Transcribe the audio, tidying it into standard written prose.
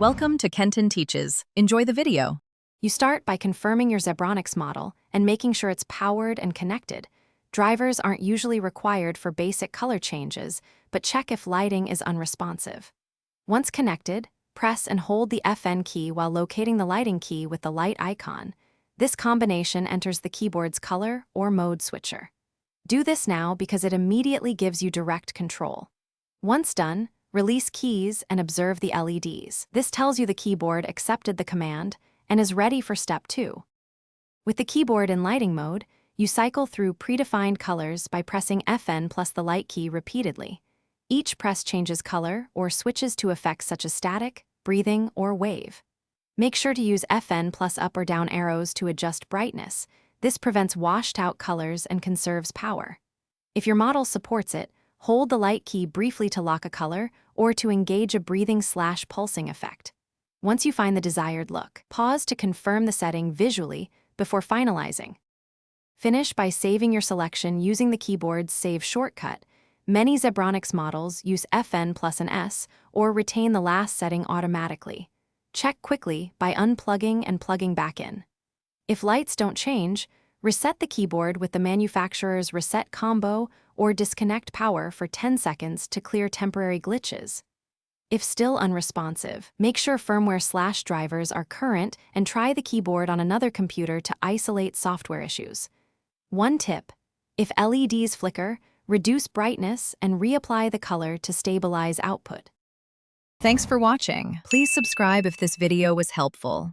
Welcome to Kenton Teaches. Enjoy the video. You start by confirming your Zebronics model and making sure it's powered and connected. Drivers aren't usually required for basic color changes, but check if lighting is unresponsive. Once connected, press and hold the FN key while locating the lighting key with the light icon. This combination enters the keyboard's color or mode switcher. Do this now because it immediately gives you direct control. Once done, release keys and observe the LEDs. This tells you the keyboard accepted the command and is ready for step 2. With the keyboard in lighting mode, you cycle through predefined colors by pressing FN plus the light key repeatedly. Each press changes color or switches to effects such as static, breathing, or wave. Make sure to use FN plus up or down arrows to adjust brightness. This prevents washed-out colors and conserves power. If your model supports it, hold the light key briefly to lock a color or to engage a breathing/pulsing effect. Once you find the desired look, pause to confirm the setting visually before finalizing. Finish by saving your selection using the keyboard's Save shortcut. Many Zebronics models use FN plus an S or retain the last setting automatically. Check quickly by unplugging and plugging back in. If lights don't change, reset the keyboard with the manufacturer's reset combo or disconnect power for 10 seconds to clear temporary glitches. If still unresponsive, make sure firmware/drivers are current and try the keyboard on another computer to isolate software issues. One tip: if LEDs flicker, reduce brightness and reapply the color to stabilize output. Thanks for watching. Please subscribe if this video was helpful.